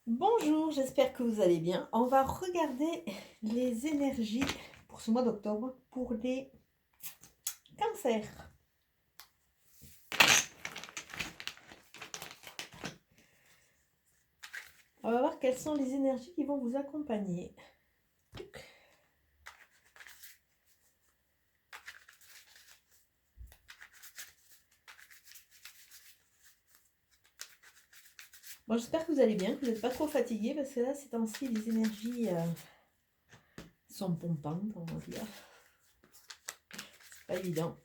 Bonjour, j'espère que vous allez bien. On va regarder les énergies pour ce mois d'octobre pour les cancers. On va voir quelles sont les énergies qui vont vous accompagner. Bon, j'espère que vous allez bien, que vous n'êtes pas trop fatigué parce que là, ces temps-ci, les énergies sont pompantes, on va dire. C'est pas évident.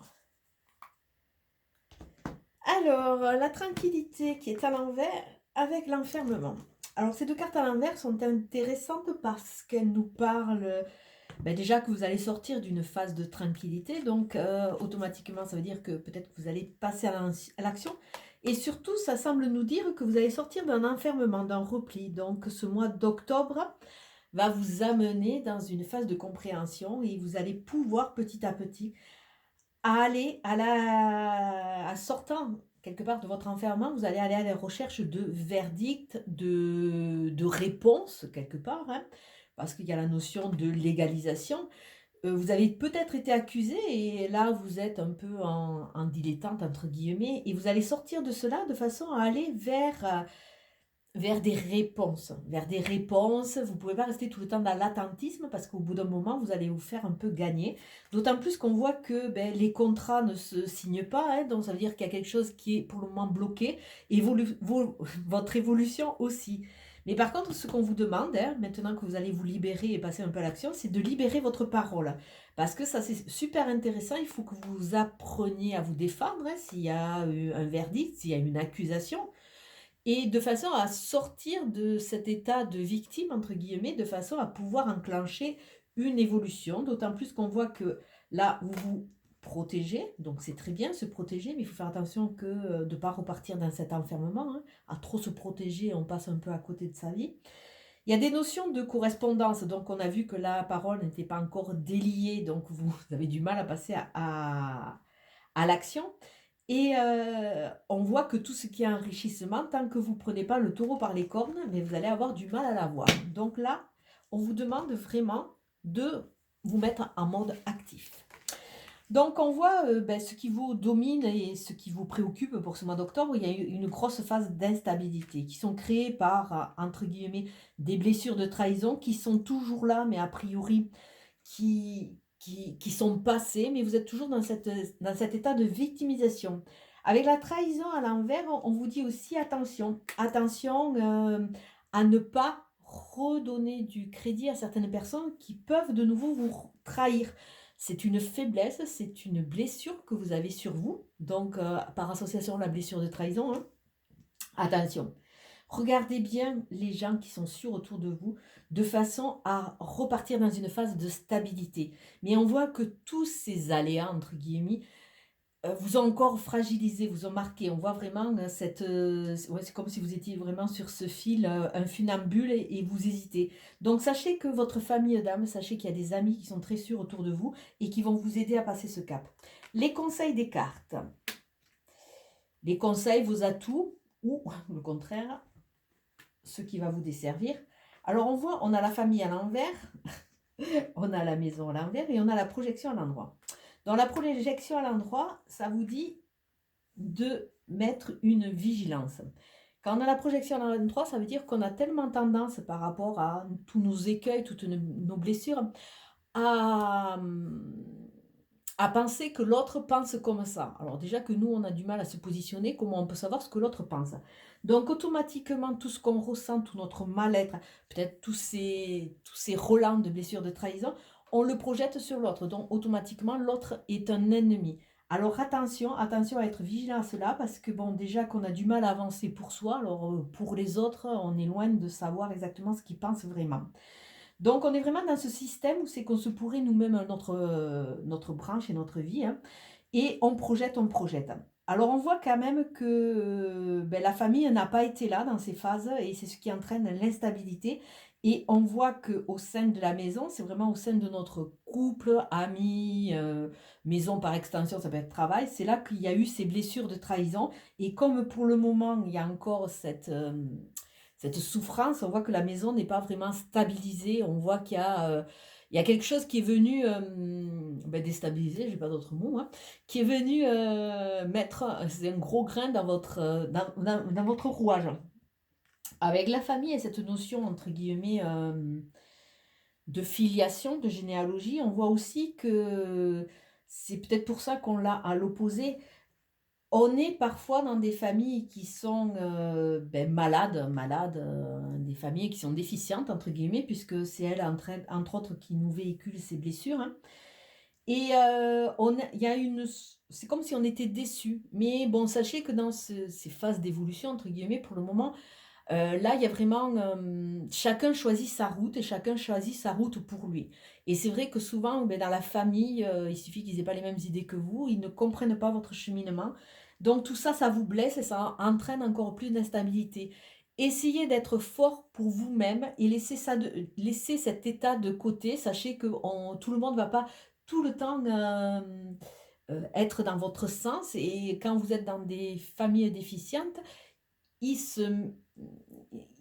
Alors, la tranquillité qui est à l'envers avec l'enfermement. Alors, ces deux cartes à l'envers sont intéressantes parce qu'elles nous parlent déjà que vous allez sortir d'une phase de tranquillité, donc automatiquement ça veut dire que peut-être que vous allez passer à l'action. Et surtout, ça semble nous dire que vous allez sortir d'un enfermement, d'un repli. Donc ce mois d'octobre va vous amener dans une phase de compréhension et vous allez pouvoir petit à petit aller à sortant quelque part de votre enfermement, vous allez aller à la recherche de verdicts, de réponses quelque part, hein, parce qu'il y a la notion de légalisation. Vous avez peut-être été accusé et là vous êtes un peu en dilettante entre guillemets et vous allez sortir de cela de façon à aller vers des réponses, vers des réponses. Vous ne pouvez pas rester tout le temps dans l'attentisme parce qu'au bout d'un moment, vous allez vous faire un peu gagner. D'autant plus qu'on voit que les contrats ne se signent pas, hein, donc ça veut dire qu'il y a quelque chose qui est pour le moment bloqué et votre évolution aussi. Mais par contre, ce qu'on vous demande, hein, maintenant que vous allez vous libérer et passer un peu à l'action, c'est de libérer votre parole. Parce que ça, c'est super intéressant. Il faut que vous appreniez à vous défendre, hein, s'il y a un verdict, s'il y a une accusation et de façon à sortir de cet état de victime, entre guillemets, de façon à pouvoir enclencher une évolution, d'autant plus qu'on voit que là, vous vous protégez, donc c'est très bien se protéger, mais il faut faire attention que de ne pas repartir dans cet enfermement, hein. À trop se protéger, on passe un peu à côté de sa vie. Il y a des notions de correspondance, donc on a vu que la parole n'était pas encore déliée, donc vous avez du mal à passer à l'action. Et on voit que tout ce qui est enrichissement, tant que vous ne prenez pas le taureau par les cornes, mais vous allez avoir du mal à l'avoir. Donc là, on vous demande vraiment de vous mettre en mode actif. Donc on voit ce qui vous domine et ce qui vous préoccupe pour ce mois d'octobre. Il y a eu une grosse phase d'instabilité qui sont créées par, entre guillemets, des blessures de trahison qui sont toujours là, mais a priori qui sont passées, mais vous êtes toujours dans cet état de victimisation. Avec la trahison à l'envers, on vous dit aussi attention, attention à ne pas redonner du crédit à certaines personnes qui peuvent de nouveau vous trahir. C'est une faiblesse, c'est une blessure que vous avez sur vous, donc par association la blessure de trahison, hein. Attention. Regardez bien les gens qui sont sûrs autour de vous de façon à repartir dans une phase de stabilité. Mais on voit que tous ces aléas, entre guillemets, vous ont encore fragilisé, vous ont marqué. On voit vraiment ouais, c'est comme si vous étiez vraiment sur ce fil, un funambule et vous hésitez. Donc sachez que votre famille d'âme, sachez qu'il y a des amis qui sont très sûrs autour de vous et qui vont vous aider à passer ce cap. Les conseils des cartes. Les conseils, vos atouts ou le contraire, ce qui va vous desservir. Alors on voit, on a la famille à l'envers, on a la maison à l'envers et on a la projection à l'endroit. Dans la projection à l'endroit, ça vous dit de mettre une vigilance. Quand on a la projection à l'endroit, ça veut dire qu'on a tellement tendance par rapport à tous nos écueils, toutes nos blessures, à, à penser que l'autre pense comme ça. Alors déjà que nous, on a du mal à se positionner, comment on peut savoir ce que l'autre pense? Donc automatiquement, tout ce qu'on ressent, tout notre mal-être, peut-être tous ces relents de blessures de trahison, on le projette sur l'autre. Donc automatiquement, l'autre est un ennemi. Alors attention, attention à être vigilant à cela, parce que bon, déjà qu'on a du mal à avancer pour soi, alors pour les autres, on est loin de savoir exactement ce qu'ils pensent vraiment. Donc, on est vraiment dans ce système où c'est qu'on se pourrait nous-mêmes notre branche et notre vie, hein, et on projette, on projette. Alors, on voit quand même que la famille n'a pas été là dans ces phases et c'est ce qui entraîne l'instabilité. Et on voit qu'au sein de la maison, c'est vraiment au sein de notre couple, amis, maison par extension, ça peut être travail, c'est là qu'il y a eu ces blessures de trahison. Et comme pour le moment, il y a encore cette souffrance. On voit que la maison n'est pas vraiment stabilisée. On voit il y a quelque chose qui est venu ben, déstabiliser, j'ai pas d'autre mot, hein, qui est venu mettre c'est un gros grain dans dans votre rouage. Avec la famille et cette notion, entre guillemets, de filiation, de généalogie, on voit aussi que c'est peut-être pour ça qu'on l'a à l'opposé. On est parfois dans des familles qui sont ben, malades, des familles qui sont déficientes, entre guillemets, puisque c'est elle, entre autres, qui nous véhicule ces blessures, hein. Et il y a c'est comme si on était déçus. Mais bon, sachez que dans ces phases d'évolution, entre guillemets, pour le moment, là, il y a vraiment, chacun choisit sa route et chacun choisit sa route pour lui. Et c'est vrai que souvent, beh, dans la famille, il suffit qu'ils aient pas les mêmes idées que vous, ils ne comprennent pas votre cheminement. Donc tout ça, ça vous blesse et ça entraîne encore plus d'instabilité. Essayez d'être fort pour vous-même et laissez cet état de côté. Sachez que tout le monde ne va pas tout le temps, être dans votre sens et quand vous êtes dans des familles déficientes, ils se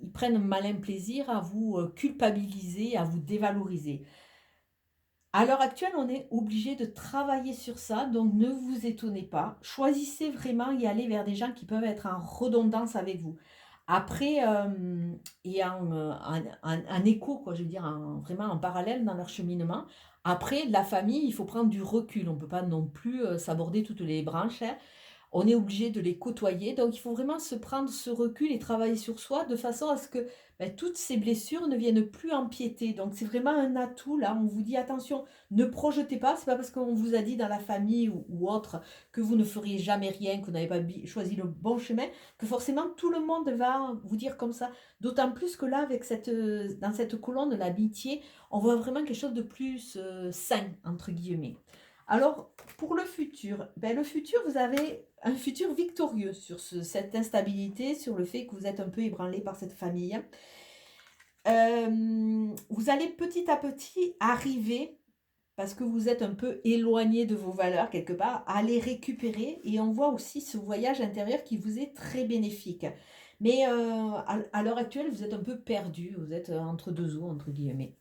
ils prennent un malin plaisir à vous culpabiliser, à vous dévaloriser. À l'heure actuelle, on est obligé de travailler sur ça, donc ne vous étonnez pas. Choisissez vraiment y aller vers des gens qui peuvent être en redondance avec vous. Après, et en écho, quoi, je veux dire, vraiment en parallèle dans leur cheminement. Après, la famille, il faut prendre du recul. On ne peut pas non plus s'aborder toutes les branches, hein. On est obligé de les côtoyer. Donc, il faut vraiment se prendre ce recul et travailler sur soi de façon à ce que ben, toutes ces blessures ne viennent plus empiéter. Donc, c'est vraiment un atout. Là, on vous dit attention, ne projetez pas. C'est pas parce qu'on vous a dit dans la famille ou autre que vous ne feriez jamais rien, que vous n'avez pas choisi le bon chemin, que forcément tout le monde va vous dire comme ça. D'autant plus que là, avec dans cette colonne de l'amitié, on voit vraiment quelque chose de plus sain, entre guillemets. Alors, pour le futur, ben, le futur, vous avez un futur victorieux sur cette instabilité, sur le fait que vous êtes un peu ébranlé par cette famille. Vous allez petit à petit arriver, parce que vous êtes un peu éloigné de vos valeurs quelque part, à les récupérer. Et on voit aussi ce voyage intérieur qui vous est très bénéfique. Mais à l'heure actuelle, vous êtes un peu perdu, vous êtes entre deux eaux, entre guillemets.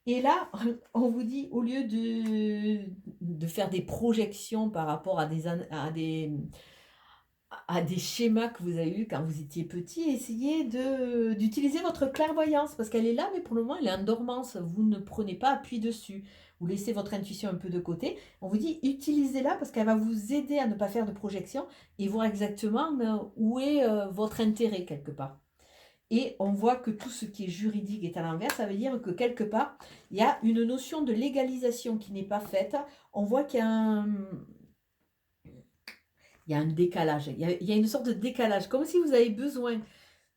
Et là, on vous dit, au lieu de faire des projections par rapport à des schémas que vous avez eus quand vous étiez petit, essayez d'utiliser votre clairvoyance, parce qu'elle est là, mais pour le moment, elle est en dormance. Vous ne prenez pas appui dessus. Vous laissez votre intuition un peu de côté. On vous dit, utilisez-la parce qu'elle va vous aider à ne pas faire de projections et voir exactement où est votre intérêt quelque part. Et on voit que tout ce qui est juridique est à l'envers, ça veut dire que quelque part, il y a une notion de légalisation qui n'est pas faite. On voit il y a un décalage, il y a une sorte de décalage, comme si vous avez besoin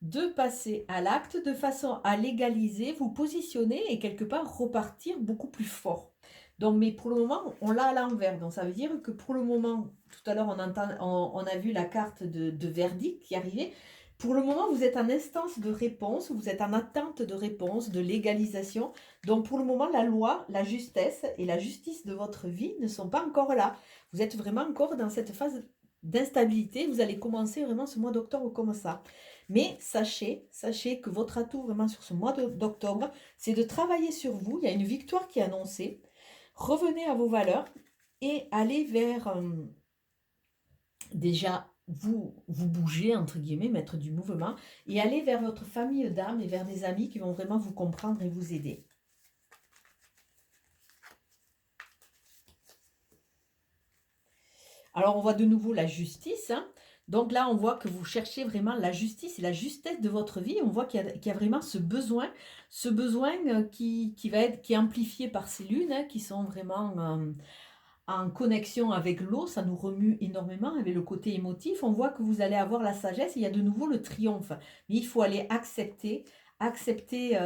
de passer à l'acte de façon à légaliser, vous positionner et quelque part repartir beaucoup plus fort. Donc, mais pour le moment, on l'a à l'envers. Donc, ça veut dire que pour le moment, tout à l'heure, on a vu la carte de verdict qui arrivait. Pour le moment, vous êtes en instance de réponse, vous êtes en attente de réponse, de légalisation. Donc, pour le moment, la loi, la justesse et la justice de votre vie ne sont pas encore là. Vous êtes vraiment encore dans cette phase d'instabilité. Vous allez commencer vraiment ce mois d'octobre comme ça. Mais sachez que votre atout vraiment sur ce mois d'octobre, c'est de travailler sur vous. Il y a une victoire qui est annoncée. Revenez à vos valeurs et allez vers déjà vous bouger, entre guillemets, mettre du mouvement et aller vers votre famille d'âme et vers des amis qui vont vraiment vous comprendre et vous aider. Alors, on voit de nouveau la justice, hein. Donc là, on voit que vous cherchez vraiment la justice et la justesse de votre vie. On voit qu'il y a vraiment ce besoin qui est amplifié par ces lunes, hein, qui sont vraiment en connexion avec l'eau. Ça nous remue énormément avec le côté émotif. On voit que vous allez avoir la sagesse et il y a de nouveau le triomphe. Mais il faut aller accepter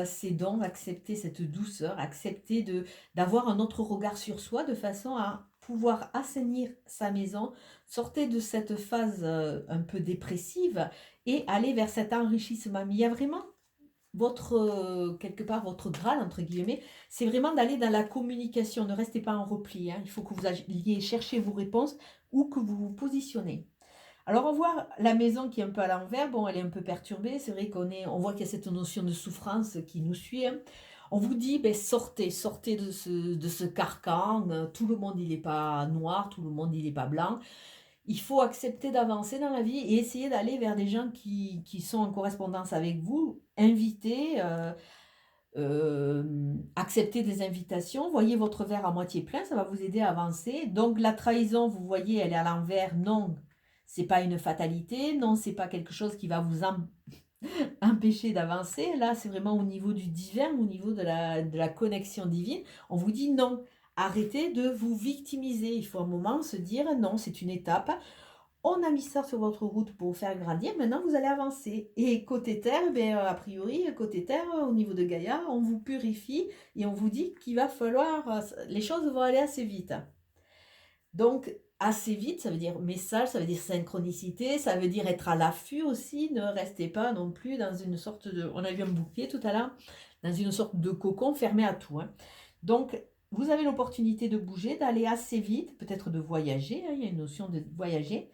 ces dons, accepter cette douceur, accepter d'avoir un autre regard sur soi de façon à pouvoir assainir sa maison, sortir de cette phase un peu dépressive et aller vers cet enrichissement. Mais il y a vraiment quelque part, votre Graal, entre guillemets, c'est vraiment d'aller dans la communication. Ne restez pas en repli, hein. Il faut que vous alliez chercher vos réponses ou que vous vous positionnez. Alors on voit la maison qui est un peu à l'envers, bon elle est un peu perturbée, c'est vrai on voit qu'il y a cette notion de souffrance qui nous suit, hein. On vous dit, ben, sortez, sortez de ce carcan, tout le monde il n'est pas noir, tout le monde il n'est pas blanc. Il faut accepter d'avancer dans la vie et essayer d'aller vers des gens qui sont en correspondance avec vous, inviter, accepter des invitations, voyez votre verre à moitié plein, ça va vous aider à avancer. Donc la trahison, vous voyez, elle est à l'envers, non, c'est pas une fatalité, non, c'est pas quelque chose qui va vous empêcher d'avancer. Là, c'est vraiment au niveau du divin, au niveau de la connexion divine. On vous dit non, arrêtez de vous victimiser. Il faut un moment se dire non, c'est une étape. On a mis ça sur votre route pour vous faire grandir, maintenant vous allez avancer. Et côté terre, ben, a priori, côté terre, au niveau de Gaïa, on vous purifie et on vous dit qu'il va falloir, les choses vont aller assez vite. Donc, assez vite, ça veut dire message, ça veut dire synchronicité, ça veut dire être à l'affût aussi, ne restez pas non plus dans une sorte de, on a vu un bouclier tout à l'heure, dans une sorte de cocon fermé à tout, hein. Donc, vous avez l'opportunité de bouger, d'aller assez vite, peut-être de voyager, hein, il y a une notion de voyager.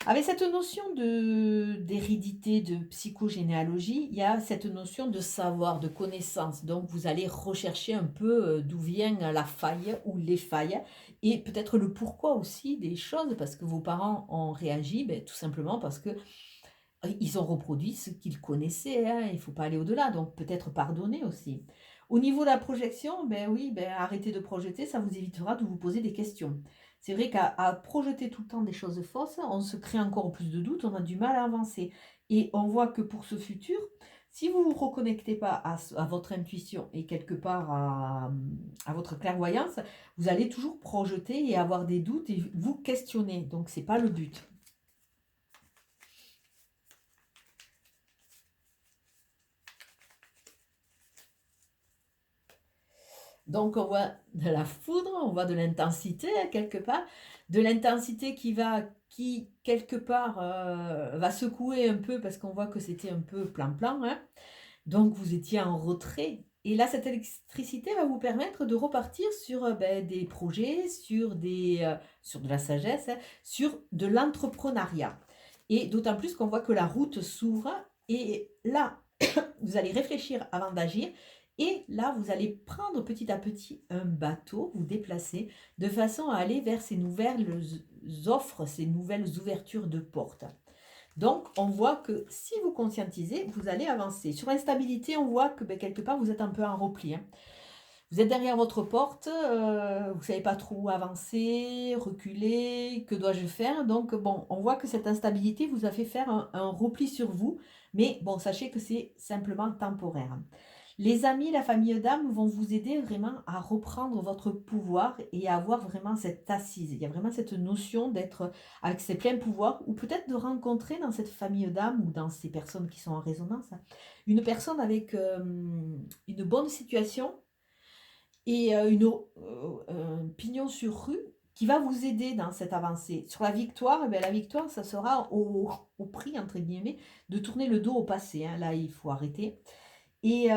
Avec cette notion d'hérédité, de psychogénéalogie, il y a cette notion de savoir, de connaissance. Donc, vous allez rechercher un peu d'où vient la faille ou les failles et peut-être le pourquoi aussi des choses, parce que vos parents ont réagi, ben, tout simplement parce que ils ont reproduit ce qu'ils connaissaient, hein, il ne faut pas aller au-delà, donc peut-être pardonner aussi. Au niveau de la projection, ben oui, ben arrêtez de projeter, ça vous évitera de vous poser des questions. C'est vrai qu'à projeter tout le temps des choses fausses, on se crée encore plus de doutes, on a du mal à avancer. Et on voit que pour ce futur, si vous ne vous reconnectez pas à votre intuition et quelque part à votre clairvoyance, vous allez toujours projeter et avoir des doutes et vous questionner. Donc, ce n'est pas le but. Donc, on voit de la foudre, on voit de l'intensité, hein, quelque part, de l'intensité qui quelque part, va secouer un peu parce qu'on voit que c'était un peu plan-plan, hein. Donc, vous étiez en retrait. Et là, cette électricité va vous permettre de repartir sur ben, des projets, sur de la sagesse, hein, sur de l'entrepreneuriat. Et d'autant plus qu'on voit que la route s'ouvre. Et là, vous allez réfléchir avant d'agir. Et là, vous allez prendre petit à petit un bateau, vous déplacer, de façon à aller vers ces nouvelles offres, ces nouvelles ouvertures de portes. Donc, on voit que si vous conscientisez, vous allez avancer. Sur l'instabilité, on voit que ben, quelque part, vous êtes un peu en repli, hein. Vous êtes derrière votre porte, vous ne savez pas trop où avancer, reculer, que dois-je faire? Donc, bon, on voit que cette instabilité vous a fait faire un repli sur vous, mais bon, sachez que c'est simplement temporaire. Les amis, la famille d'âme vont vous aider vraiment à reprendre votre pouvoir et à avoir vraiment cette assise. Il y a vraiment cette notion d'être avec ses pleins pouvoirs ou peut-être de rencontrer dans cette famille d'âme ou dans ces personnes qui sont en résonance, hein, une personne avec une bonne situation et un pignon sur rue qui va vous aider dans cette avancée. Sur la victoire, eh bien, la victoire, ça sera au prix, entre guillemets, de tourner le dos au passé, hein. Là, il faut arrêter. Et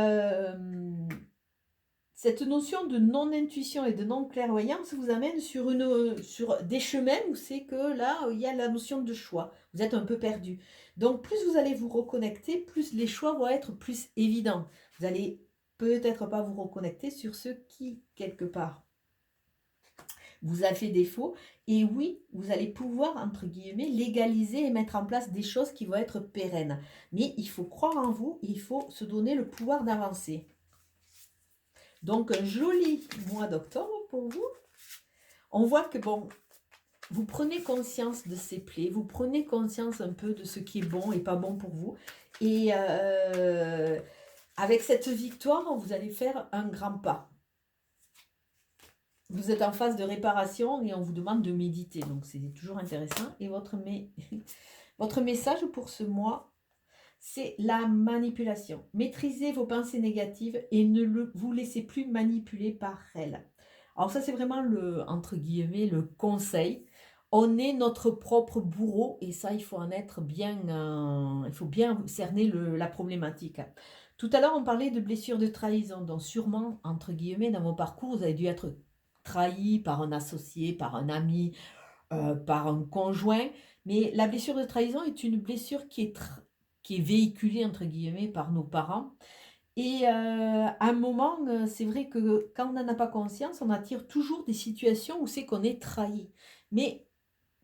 cette notion de non-intuition et de non-clairvoyance vous amène sur des chemins où c'est que là, il y a la notion de choix. Vous êtes un peu perdu. Donc, plus vous allez vous reconnecter, plus les choix vont être plus évidents. Vous allez peut-être pas vous reconnecter sur ce qui, quelque part, vous a fait défaut. Et oui, vous allez pouvoir, entre guillemets, légaliser et mettre en place des choses qui vont être pérennes. Mais il faut croire en vous, il faut se donner le pouvoir d'avancer. Donc, un joli mois d'octobre pour vous. On voit que, bon, vous prenez conscience de ces plaies, vous prenez conscience un peu de ce qui est bon et pas bon pour vous. Et avec cette victoire, vous allez faire un grand pas. Vous êtes en phase de réparation et on vous demande de méditer. Donc, c'est toujours intéressant. Et votre message pour ce mois, c'est la manipulation. Maîtrisez vos pensées négatives et ne vous laissez plus manipuler par elles. Alors ça, c'est vraiment entre guillemets, le conseil. On est notre propre bourreau et ça, il faut en être bien, il faut bien cerner la problématique. Tout à l'heure, on parlait de blessures de trahison. Donc sûrement, entre guillemets, dans mon parcours, vous avez dû être trahi par un associé, par un ami, par un conjoint, mais la blessure de trahison est une blessure qui est «véhiculée» entre guillemets par nos parents et à un moment, c'est vrai que quand on n'en a pas conscience, on attire toujours des situations où c'est qu'on est trahi. Mais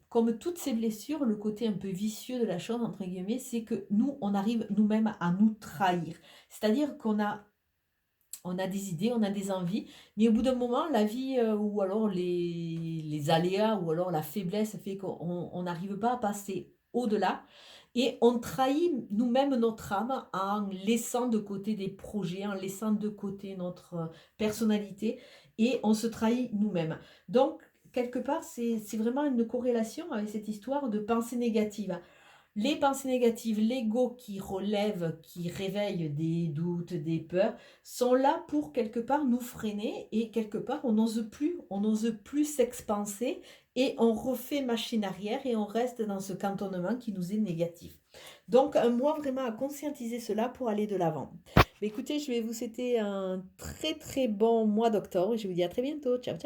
comme toutes ces blessures, le côté un peu «vicieux» de la chose entre guillemets, c'est que nous, on arrive nous-mêmes à nous trahir. C'est-à-dire on a des idées, on a des envies, mais au bout d'un moment, la vie, ou alors les aléas ou alors la faiblesse fait qu'on n'arrive pas à passer au-delà et on trahit nous-mêmes notre âme en laissant de côté des projets, en laissant de côté notre, personnalité et on se trahit nous-mêmes. Donc quelque part, c'est vraiment une corrélation avec cette histoire de pensée négative. Les pensées négatives, l'ego qui relève, qui réveille des doutes, des peurs, sont là pour quelque part nous freiner et quelque part on n'ose plus s'expanser et on refait machine arrière et on reste dans ce cantonnement qui nous est négatif. Donc un mois vraiment à conscientiser cela pour aller de l'avant. Mais écoutez, je vais vous souhaiter un très très bon mois d'octobre et je vous dis à très bientôt. Ciao ciao.